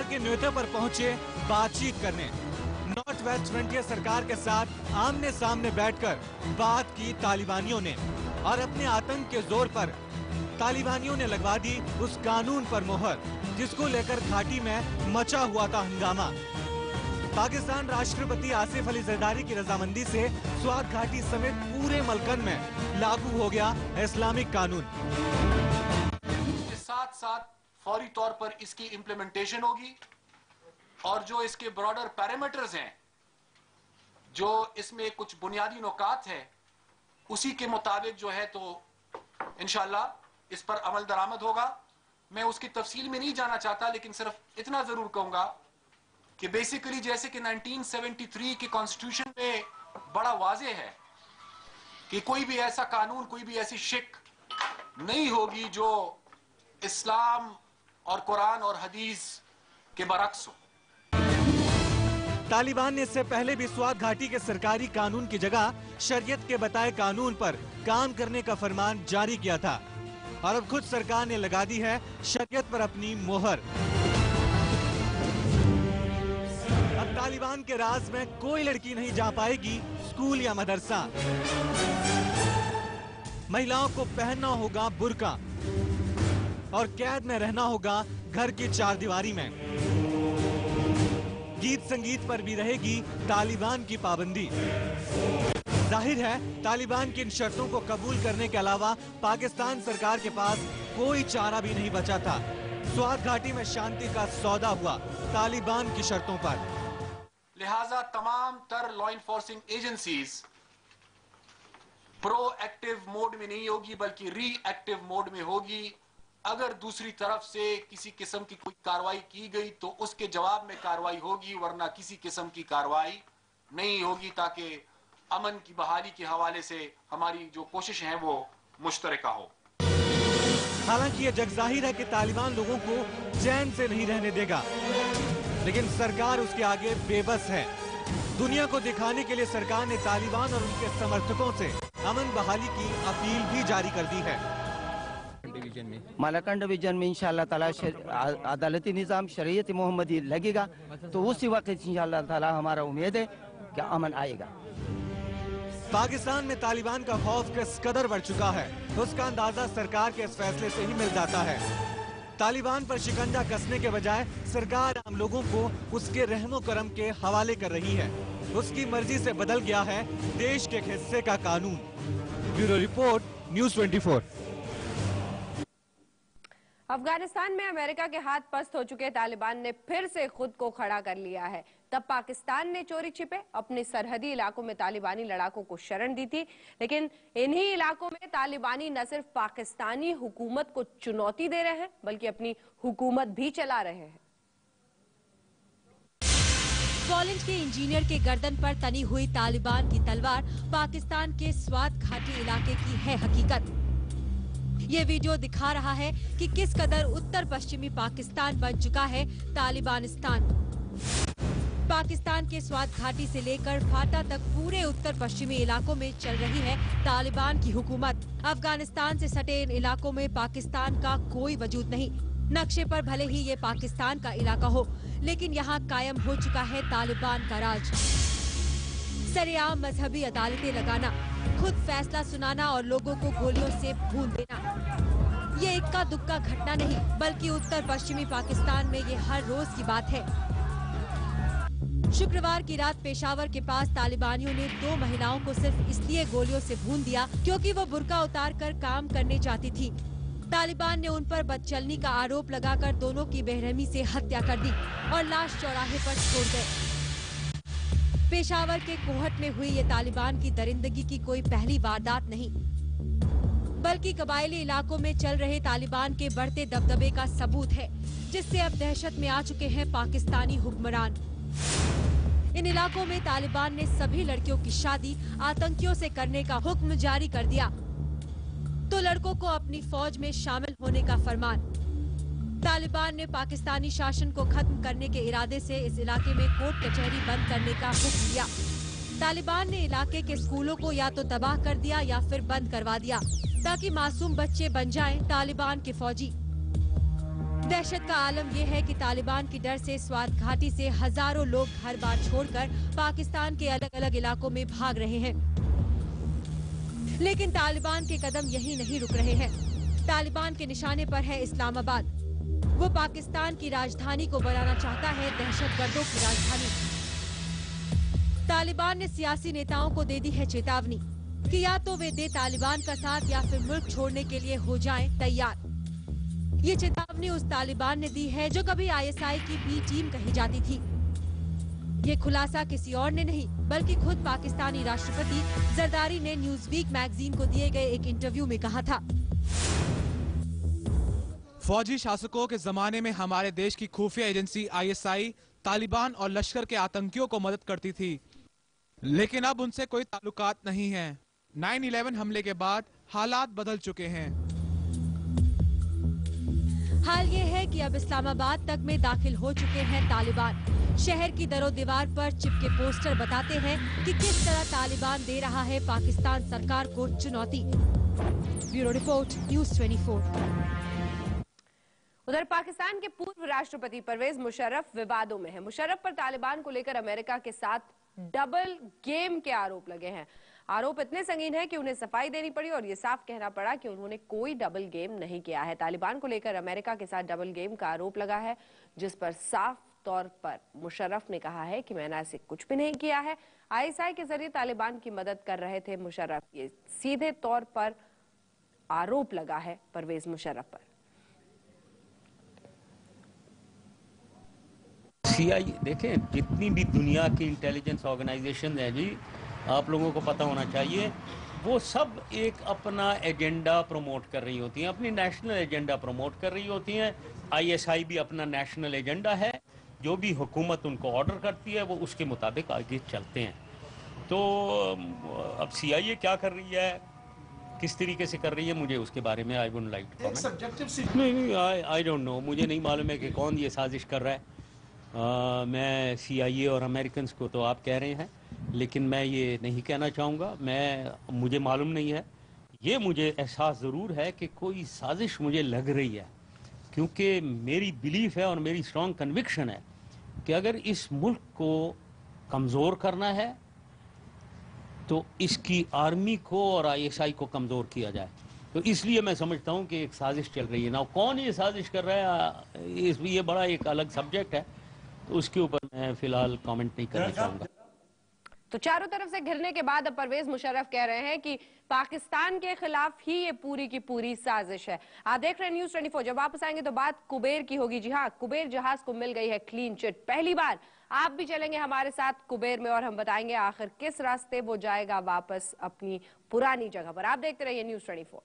के न्योते पर पहुंचे बातचीत करने। नॉर्थ वेस्ट फ्रंटियर सरकार के साथ आमने सामने बैठकर बात की तालिबानियों ने और अपने आतंक के जोर पर तालिबानियों ने लगवा दी उस कानून पर मोहर जिसको लेकर घाटी में मचा हुआ था हंगामा। पाकिस्तान राष्ट्रपति आसिफ अली जरदारी की रजामंदी से स्वात घाटी समेत पूरे मलकन में लागू हो गया इस्लामिक कानून। इसके साथ साथ फौरी तौर पर इसकी इम्प्लीमेंटेशन होगी और जो इसके ब्रॉडर पैरामीटर्स हैं, जो इसमें कुछ बुनियादी नुकात है, उसी के मुताबिक जो है तो इंशाअल्लाह इस पर अमल दरामद होगा। मैं उसकी तफसील में नहीं जाना चाहता, लेकिन सिर्फ इतना जरूर कहूंगा कि बेसिकली जैसे कि 1973 के कॉन्स्टिट्यूशन में बड़ा वाज़ेह है कि कोई भी ऐसा कानून, कोई भी ऐसी शिक नहीं होगी जो इस्लाम और कुरान और हदीस के बरक्स हो। तालिबान ने इससे पहले भी स्वात घाटी के सरकारी कानून की जगह शरीयत के बताए कानून पर काम करने का फरमान जारी किया था और अब खुद सरकार ने लगा दी है शरीयत पर अपनी मोहर। अब तालिबान के राज में कोई लड़की नहीं जा पाएगी स्कूल या मदरसा। महिलाओं को पहनना होगा बुर्का और कैद में रहना होगा घर की चारदीवारी में। गीत संगीत पर भी रहेगी तालिबान की पाबंदी। जाहिर है तालिबान की इन शर्तों को कबूल करने के अलावा पाकिस्तान सरकार के पास कोई चारा भी नहीं बचा था। स्वात घाटी में शांति का सौदा हुआ तालिबान की शर्तों पर। लिहाजा तमाम तर law enforcing agencies proactive mode में नहीं होगी बल्कि रीएक्टिव मोड में होगी। अगर दूसरी तरफ से किसी किस्म की कोई कार्रवाई की गई तो उसके जवाब में कार्रवाई होगी, वरना किसी किस्म की कार्रवाई नहीं होगी, ताकि अमन की बहाली के हवाले से हमारी जो कोशिश है वो मुश्तरका हो। हालांकि ये जग जाहिर है कि तालिबान लोगों को चैन से नहीं रहने देगा, लेकिन सरकार उसके आगे बेबस है। दुनिया को दिखाने के लिए सरकार ने तालिबान और उनके समर्थकों से अमन बहाली की अपील भी जारी कर दी है। मालाकंड डिवीजन में इंशाअल्लाह ताला अदालती निज़ाम शरीयत मोहम्मदी लगेगा तो उसी वक्त इंशाअल्लाह ताला हमारा उम्मीद है कि अमन आएगा। पाकिस्तान में तालिबान का खौफ किस कदर बढ़ चुका है उसका अंदाजा सरकार के इस फैसले से ही मिल जाता है। तालिबान पर शिकंजा कसने के बजाय सरकार आम लोगों को उसके रहमो करम के हवाले कर रही है। उसकी मर्जी से बदल गया है देश के एक हिस्से का कानून। Bureau report, news 24। अफगानिस्तान में अमेरिका के हाथ पस्त हो चुके तालिबान ने फिर से खुद को खड़ा कर लिया है। तब पाकिस्तान ने चोरी छिपे अपने सरहदी इलाकों में तालिबानी लड़ाकों को शरण दी थी, लेकिन इन्हीं इलाकों में तालिबानी न सिर्फ पाकिस्तानी हुकूमत को चुनौती दे रहे हैं बल्कि अपनी हुकूमत भी चला रहे हैं। कॉलेज के इंजीनियर के गर्दन पर तनी हुई तालिबान की तलवार पाकिस्तान के स्वात घाटी इलाके की है हकीकत। ये वीडियो दिखा रहा है कि किस कदर उत्तर पश्चिमी पाकिस्तान बन चुका है तालिबानिस्तान। पाकिस्तान के स्वात घाटी से लेकर फाटा तक पूरे उत्तर पश्चिमी इलाकों में चल रही है तालिबान की हुकूमत। अफगानिस्तान से सटे इन इलाकों में पाकिस्तान का कोई वजूद नहीं। नक्शे पर भले ही ये पाकिस्तान का इलाका हो, लेकिन यहाँ कायम हो चुका है तालिबान का राज। सरेआम मजहबी अदालतें लगाना, खुद फैसला सुनाना और लोगों को गोलियों से भून देना, ये इक्का दुक्का घटना नहीं बल्कि उत्तर पश्चिमी पाकिस्तान में ये हर रोज की बात है। शुक्रवार की रात पेशावर के पास तालिबानियों ने 2 महिलाओं को सिर्फ इसलिए गोलियों से भून दिया क्योंकि वो बुर्का उतार कर काम करने चाहती थी। तालिबान ने उन पर बदचलनी का आरोप लगाकर दोनों की बेरहमी से हत्या कर दी और लाश चौराहे पर छोड़ गए। पेशावर के कोहट में हुई ये तालिबान की दरिंदगी की कोई पहली वारदात नहीं, बल्कि कबायली इलाकों में चल रहे तालिबान के बढ़ते दबदबे का सबूत है, जिससे अब दहशत में आ चुके हैं पाकिस्तानी हुक्मरान। इन इलाकों में तालिबान ने सभी लड़कियों की शादी आतंकियों से करने का हुक्म जारी कर दिया, तो लड़कों को अपनी फौज में शामिल होने का फरमान। तालिबान ने पाकिस्तानी शासन को खत्म करने के इरादे से इस इलाके में कोर्ट कचहरी बंद करने का हुक्म दिया। तालिबान ने इलाके के स्कूलों को या तो तबाह कर दिया या फिर बंद करवा दिया ताकि मासूम बच्चे बन जाएं तालिबान के फौजी। दहशत का आलम यह है कि तालिबान की डर से स्वात घाटी से हजारों लोग घर बार छोड़कर पाकिस्तान के अलग अलग इलाकों में भाग रहे हैं। लेकिन तालिबान के कदम यही नहीं रुक रहे हैं। तालिबान के निशाने पर है इस्लामाबाद। वो पाकिस्तान की राजधानी को बनाना चाहता है दहशतगर्दों की राजधानी। तालिबान ने सियासी नेताओं को दे दी है चेतावनी कि या तो वे दे तालिबान का साथ या फिर मुल्क छोड़ने के लिए हो जाएं तैयार। ये चेतावनी उस तालिबान ने दी है जो कभी आईएसआई की बी टीम कही जाती थी। ये खुलासा किसी और ने नहीं बल्कि खुद पाकिस्तानी राष्ट्रपति जरदारी ने न्यूज़वीक मैगजीन को दिए गए एक इंटरव्यू में कहा था। फौजी शासकों के जमाने में हमारे देश की खुफिया एजेंसी आईएसआई तालिबान और लश्कर के आतंकियों को मदद करती थी, लेकिन अब उनसे कोई ताल्लुकात नहीं है। 9/11 हमले के बाद हालात बदल चुके हैं। हाल ये है कि अब इस्लामाबाद तक में दाखिल हो चुके हैं तालिबान। शहर की दरो दीवार पर चिपके पोस्टर बताते हैं कि किस तरह तालिबान दे रहा है पाकिस्तान सरकार को चुनौती। Bureau report, news 24। उधर पाकिस्तान के पूर्व राष्ट्रपति परवेज मुशर्रफ विवादों में है। मुशर्रफ पर तालिबान को लेकर अमेरिका के साथ डबल गेम के आरोप लगे हैं। आरोप इतने संगीन है कि उन्हें सफाई देनी पड़ी और ये साफ कहना पड़ा कि उन्होंने कोई डबल गेम नहीं किया है। तालिबान को लेकर अमेरिका के साथ डबल गेम का आरोप लगा है, जिस पर साफ तौर पर मुशर्रफ ने कहा है कि मैंने ऐसे कुछ भी नहीं किया है। आईएसआई के जरिए तालिबान की मदद कर रहे थे मुशर्रफ, ये सीधे तौर पर आरोप लगा है परवेज मुशर्रफ पर। सीआईए देखें, जितनी भी दुनिया की इंटेलिजेंस ऑर्गेनाइजेशन है जी, आप लोगों को पता होना चाहिए, वो सब एक अपना एजेंडा प्रमोट कर रही होती हैं, अपनी नेशनल एजेंडा प्रमोट कर रही होती हैं। आईएसआई भी अपना नेशनल एजेंडा है, जो भी हुकूमत उनको ऑर्डर करती है वो उसके मुताबिक आगे चलते हैं। तो अब सीआईए क्या कर रही है, किस तरीके से कर रही है, मुझे उसके बारे में I wouldn't like to comment. नहीं, आई डोंट नो, मुझे नहीं मालूम है कि कौन ये साजिश कर रहा है। मैं सीआईए और अमेरिकन को तो आप कह रहे हैं, लेकिन मैं ये नहीं कहना चाहूँगा, मुझे मालूम नहीं है। ये मुझे एहसास ज़रूर है कि कोई साजिश मुझे लग रही है, क्योंकि मेरी बिलीफ है और मेरी स्ट्रॉन्ग कन्विक्शन है कि अगर इस मुल्क को कमज़ोर करना है तो इसकी आर्मी को और आईएसआई को कमज़ोर किया जाए। तो इसलिए मैं समझता हूँ कि एक साजिश चल रही है ना। कौन ये साजिश कर रहा है, ये बड़ा एक अलग सब्जेक्ट है, तो उसके ऊपर मैं फिलहाल कमेंट नहीं करना चाहूँगा। तो चारों तरफ से घिरने के बाद अब परवेज मुशर्रफ कह रहे हैं कि पाकिस्तान के खिलाफ ही ये पूरी की पूरी साजिश है। आप देख रहे हैं न्यूज़ 24। जब वापस आएंगे तो बात कुबेर की होगी। जी हाँ, कुबेर जहाज को मिल गई है क्लीन चिट। पहली बार आप भी चलेंगे हमारे साथ कुबेर में और हम बताएंगे आखिर किस रास्ते वो जाएगा वापस अपनी पुरानी जगह पर। आप देखते रहिए न्यूज़ 24।